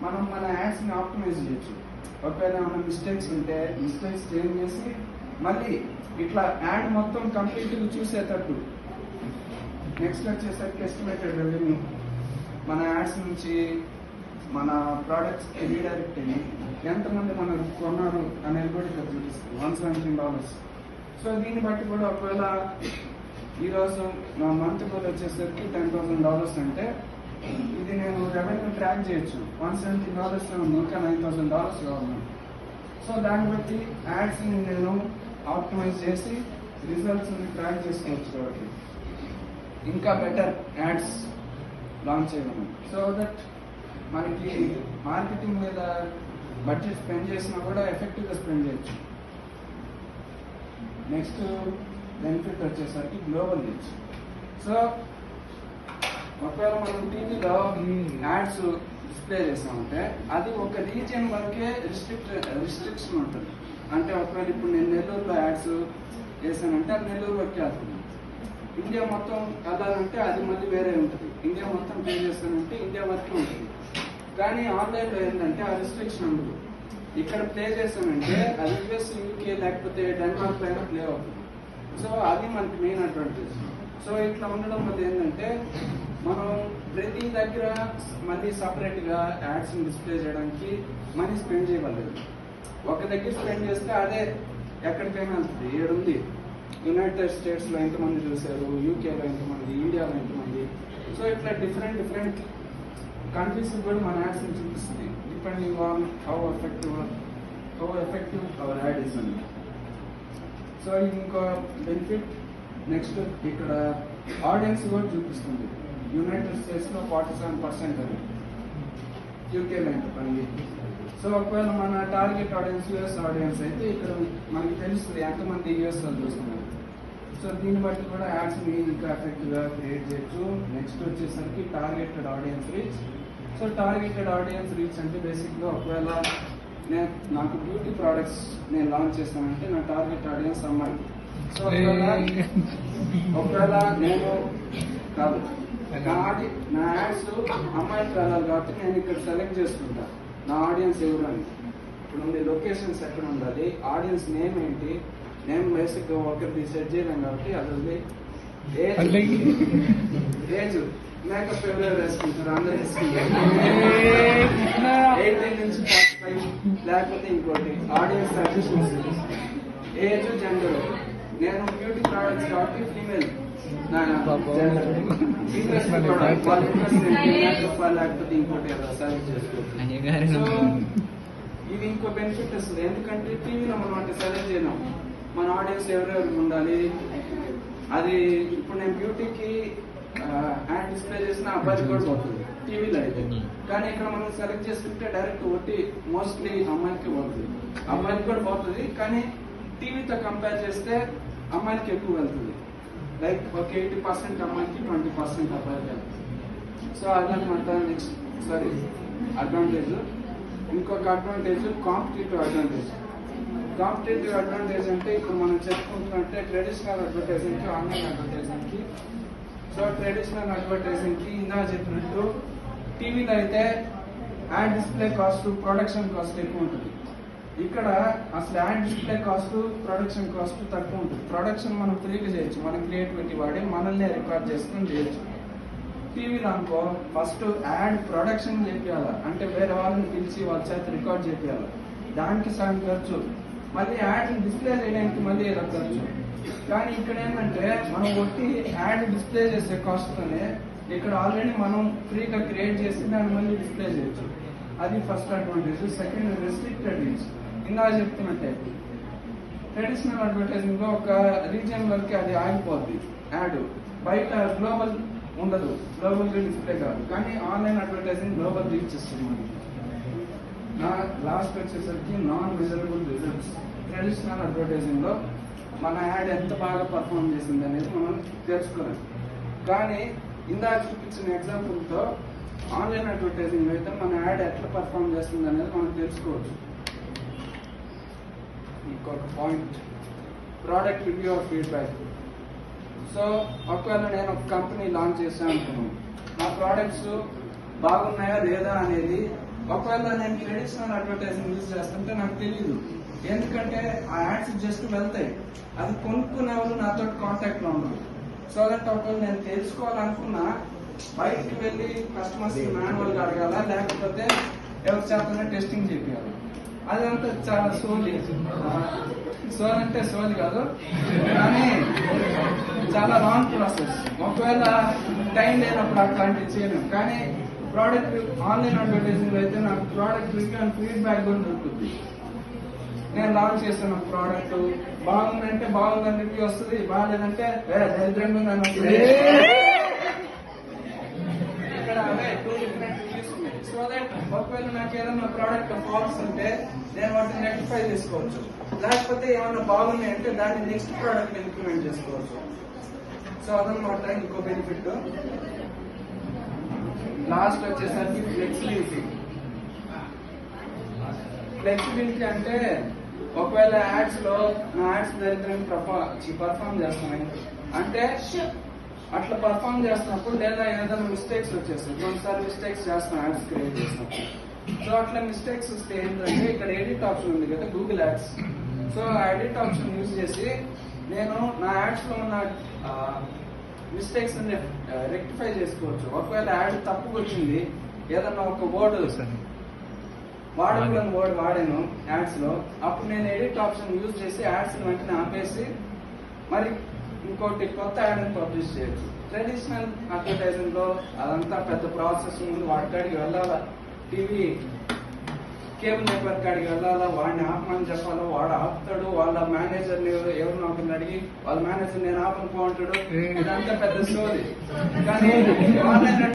మనం మన యాడ్స్ని ఆప్టిమైజ్ చేయొచ్చు. ఒకవేళ ఏమైనా మిస్టేక్స్ ఉంటే మిస్టేక్స్ చేంజ్ చేసి మళ్ళీ ఇట్లా యాడ్ మొత్తం కంప్లీట్గా చూసేటట్టు. నెక్స్ట్ వచ్చేసరికి ఎస్టిమేటెడ్ రెవెన్యూ. మన యాడ్స్ నుంచి మన ప్రోడక్ట్స్కి రీడైరెక్ట్ అయ్యి ఎంతమంది మనకు కొన్నారు అనేది కూడా ఇక్కడ చూపిస్తుంది. $117. సో దీన్ని బట్టి కూడా ఒకవేళ ఈరోజు నా మంత్ గోల్ వచ్చేసరికి $10,000 అంటే ఇది నేను రెవెన్యూ ట్రాక్ చేయొచ్చు. $117 ఉంది, ఇంకా $9,000 కావాలి. సో దాన్ని బట్టి యాడ్స్ని నేను ఆప్టిమైజ్ చేసి రిజల్ట్స్ని ట్రాక్ చేసుకోవచ్చు. కాబట్టి ఇంకా బెటర్ యాడ్స్ లాంచ్ చేయగలను. సో దట్ మనకి మార్కెటింగ్ మీద బడ్జెట్ స్పెండ్ చేసినా కూడా ఎఫెక్టివ్గా స్పెండ్ చేయొచ్చు. నెక్స్ట్ బెనిఫిట్ వచ్చేసరికి గ్లోబల్ రీచ్. సో ఒకవేళ మనం టీవీలో యాడ్స్ డిస్ప్లే చేస్తామంటే అది ఒక రీజియన్ వరకే రిస్ట్రిక్షన్ ఉంటుంది. అంటే ఒకవేళ ఇప్పుడు నేను నెల్లూరులో యాడ్స్ చేశానంటే అది నెల్లూరు వరకే అవుతుంది. ఇండియా మొత్తం వెళ్ళాలంటే అది మళ్ళీ వేరే ఉంటుంది. ఇండియా మొత్తం పే చేస్తానంటే ఇండియా వరకే ఉంటుంది. కానీ ఆన్లైన్లో ఏంటంటే ఆ రిస్ట్రిక్షన్ ఉండదు. ఇక్కడ ప్లే చేస్తానంటే అది యూఎస్, యూకే లేకపోతే డెన్మార్క్ అయినా ప్లే అవుతుంది. సో అది మనకి మెయిన్ అడ్వాంటేజ్. సో ఇట్లా ఉండడం వల్ల ఏంటంటే మనం ప్రతి దగ్గర మళ్ళీ సపరేట్గా యాడ్స్ని డిస్ప్లే చేయడానికి మనీ స్పెండ్ చేయగలదు. ఒక దగ్గర స్పెండ్ చేస్తే అదే ఎక్కడికైనా వెళ్తుంది. ఏడుంది యునైటెడ్ స్టేట్స్లో ఎంతమంది చూశారు, యూకేలో ఎంతమంది, ఇండియాలో ఎంతమంది. సో ఇట్లా డిఫరెంట్ కంట్రీస్ కూడా మన యాడ్స్ని చూపిస్తుంది, depending on how effective our ad is అని. సో ఇది ఇంకో బెనిఫిట్. నెక్స్ట్ ఇక్కడ ఆడియన్స్ కూడా చూపిస్తుంది. యునైటెడ్ స్టేట్స్లో 47% అని, యూకేలో ఎంతమంది. సో ఒకవేళ మన టార్గెట్ ఆడియన్స్ యూఎస్ ఆడియన్స్ అయితే ఇక్కడ మనకి తెలుస్తుంది ఎంతమంది యూఎస్లో చూస్తున్నారు. సో దీన్ని బట్టి కూడా యాడ్స్ని ఇంకా ఎఫెక్టివ్గా క్రియేట్ చేయొచ్చు. నెక్స్ట్ వచ్చేసరికి targeted audience reach. So targeted audience reach అంటే బేసిక్గా ఒకవేళ నాకు బ్యూటీ ప్రోడక్ట్స్ నేను లాంచ్ చేస్తానంటే నా టార్గెట్ ఆడియన్స్ అమ్మాయి. సో ఒకవేళ నేను కాదు నా యాడ్స్ అమ్మాయికి వెళ్ళాలి కాబట్టి నేను ఇక్కడ సెలెక్ట్ చేసుకుంటా నా ఆడియన్స్ ఎవరు అని. ఇప్పుడు ఉండే లొకేషన్స్ ఎక్కడ ఉండాలి, ఆడియన్స్ నేమ్ ఏంటి, నేమ్ బేసిక్గా ఒకరిది సెట్ చేయలేం కాబట్టి అది ఏజ్ మేకప్ ఎవరెవరు వేసుకుంటారు, అందరూ వేసుకుంటారు 18 నుంచి 45 లేకపోతే ఇంకోటి ఆడియన్స్ సజెషన్స్, ఏజ్, జెండర్. నేను బ్యూటీ ప్రోడక్ట్స్ కాబట్టి ఫీమేల్ లేకపోతే ఇంకోటి సజెస్ట్ చేసుకోవచ్చు. సో ఇది ఇంకో బెనిఫిట్ వస్తుంది. ఎందుకంటే టీవీలో మనం అంటే సజెస్ట్ చేయలేం మన ఆడియన్స్ ఎవరెవరికి ఉండాలి. అది ఇప్పుడు నేను బ్యూటీకి యాడ్ డిస్ప్లే చేసిన అబ్బాయికి కూడా పోతుంది టీవీలో అయితే. కానీ ఇక్కడ మనం సెలెక్ట్ చేసుకుంటే డైరెక్ట్ ఒకటి మోస్ట్లీ అమ్మాయికి పోతుంది, అమ్మాయికి కూడా పోతుంది. కానీ టీవీతో కంపేర్ చేస్తే అమ్మాయికి ఎక్కువ వెళ్తుంది. లైక్ ఒక 80% అమ్మాయికి 20% అబ్బాయికి వెళ్తుంది. సో అదనమాట నెక్స్ట్ అడ్వాంటేజ్. ఇంకొక advantage competitive advantage. Competitive advantage అంటే ఇప్పుడు మనం చెప్పుకుంటున్నట్టే ట్రెడిషనల్ అడ్వర్టైజింగ్కి, ఆన్లైన్ అడ్వర్టైజింగ్కి. సో ట్రెడిషనల్ అడ్వర్టైజింగ్కి ఇందా చెప్పినట్టు టీవీలో అయితే add display cost, production cost ఎక్కువ ఉంటుంది. ఇక్కడ అసలు add display cost, production cost తక్కువ ఉంటుంది. ప్రొడక్షన్ మనం ఫ్రీగా చేయొచ్చు, మన క్రియేటివిటీ వాడి మనల్ని రికార్డ్ చేసుకుని చేయొచ్చు. టీవీలో అనుకో ఫస్ట్ యాడ్ ప్రొడక్షన్ చేయాలి అంటే వేరే వాళ్ళని పిలిచి వాళ్ళ చేత రికార్డ్ చేయాలి, దానికి సగం ఖర్చు, మళ్ళీ యాడ్ డిస్ప్లే చేయడానికి మళ్ళీ ఏదో ఖర్చు. కానీ ఇక్కడ ఏంటంటే మనం ఒట్టి యాడ్ డిస్ప్లే చేసే కాస్ట్తోనే ఇక్కడ ఆల్రెడీ మనం ఫ్రీగా క్రియేట్ చేసి దాన్ని మళ్ళీ డిస్ప్లే చేయొచ్చు. అది first advantage. Second restricted reach. ఇందా చెప్తున్నట్టే ట్రెడిషనల్ అడ్వర్టైజింగ్ లో ఒక రీజియన్ వరకు అది ఆగిపోద్ది యాడ్, బయట గ్లోబల్ ఉండదు, గ్లోబల్ డిస్ప్లే కాదు. కానీ ఆన్లైన్ అడ్వర్టైజింగ్ గ్లోబల్ రీచ్ ఇస్తుంది మనకి. నా లాస్ట్ వచ్చేసరికి non measurable results. Traditional advertising లో మన యాడ్ ఎంత బాగా పర్ఫామ్ చేసింది అనేది మనం తెలుసుకోవాలి. కానీ ఇందా చూపించిన ఎగ్జాంపుల్తో ఆన్లైన్ అడ్వర్టైజింగ్ అయితే మన యాడ్ ఎట్లా పర్ఫామ్ చేస్తుంది అనేది మనం తెలుసుకోవచ్చు. ఇంకొక point product review of feedback. So ఒకవేళ నేను ఒక కంపెనీ లాంచ్ చేశాను అనుకున్నాను, నా ప్రోడక్ట్స్ బాగున్నాయా లేదా అనేది. ఒకవేళ నేను ట్రెడిషనల్ అడ్వర్టైజింగ్ యూజ్ చేస్తుంటే నాకు తెలియదు, ఎందుకంటే ఆ యాడ్స్ జస్ట్ వెళ్తాయి, అది కొనుక్కునే వాళ్ళు నాతో కాంటాక్ట్ లో ఉన్నారు. సో దట్ ఒకవేళ నేను తెలుసుకోవాలనుకున్నా బయటికి వెళ్ళి కస్టమర్స్ మాన్యువల్ గా అడగాల, లేకపోతే ఎవరి చేతనే టెస్టింగ్ చేయాలి. అదంతా చాలా సోలి. సోల్ అంటే సోల్ కాదు, కానీ చాలా లాంగ్ ప్రాసెస్. ఒకవేళ టైం లేనప్పుడు అట్లాంటివి చేయలేము. కానీ ప్రోడక్ట్ ఆన్లైన్ అడ్వర్టైజింగ్ అయితే నాకు ప్రోడక్ట్ రివ్యూ అండ్ ఫీడ్బ్యాక్ కూడా దొరుకుతుంది. నేను లాంచ్ చేస్తున్న ప్రోడక్ట్ బాగుందంటే బాగుందని రివ్యూ వస్తుంది, బాగాలేదంటే దరిద్రంగా ఉందని వస్తుంది. ఇక్కడ అవే 2 డిఫరెంట్ రివ్యూస్ ఉన్నాయి. సో దట్ ఒకవేళ నాకు ఏదైనా ప్రోడక్ట్ ఫాల్స్ ఉంటే నేను వాటిని రెక్టిఫై చేసుకోవచ్చు, లేకపోతే ఏమైనా బాగున్నాయి అంటే దాన్ని నెక్స్ట్ ప్రోడక్ట్ ఇంప్లిమెంట్ చేసుకోవచ్చు. సో అదనమాట ఇంకో బెనిఫిట్. లాస్ట్ వచ్చేసరికి ఫ్లెక్సిబిలిటీ. ఫ్లెక్సిబిలిటీ అంటే ఒకవేళ యాడ్స్ లో నా యాడ్స్ దరిద్రంగా పర్ఫామ్ చేస్తున్నాయి అంటే అట్లా పర్ఫామ్ చేస్తున్నప్పుడు లేదా ఏదైనా మిస్టేక్స్ వచ్చేస్తాయి. కొన్నిసార్లు మిస్టేక్స్ చేస్తున్నాం యాడ్స్ క్రియేట్ చేసినప్పుడు. సో అట్లా మిస్టేక్స్ వస్తే ఏంటంటే ఇక్కడ ఎడిట్ ఆప్షన్ ఉంది కదా గూగుల్ యాడ్స్. సో ఆ ఎడిట్ ఆప్షన్ యూజ్ చేసి నేను నా యాడ్స్ లో ఉన్న మిస్టేక్స్ రెక్టిఫై చేసుకోవచ్చు. ఒకవేళ యాడ్ తప్పుగా వచ్చింది, ఏదన్నా ఒక వర్డ్ వాడకూడని వర్డ్ వాడాను యాడ్స్ లో, అప్పుడు నేను ఎడిట్ ఆప్షన్ యూజ్ చేసి యాడ్స్ వెంటనే ఆపేసి మరి ఇంకోటి కొత్త యాడ్ పబ్లిష్ చేయొచ్చు. ట్రెడిషనల్ అడ్వర్టైజింగ్ లో అదంతా పెద్ద ప్రాసెస్ ఉంది, వాడికాడికి వెళ్ళాలా, టీవీ కేబుల్ నెట్వర్క్ కాడికి వెళ్ళాలా, వాడిని ఆపమని చెప్పాలో, వాడు ఆపుతాడు, వాళ్ళ మేనేజర్ ఎవరిని ఒకరిని అడిగి వాళ్ళ మేనేజర్ నేను ఆపను అంటాడు. ఇదంతా పెద్ద స్టోరీ. కానీ ఆన్లైన్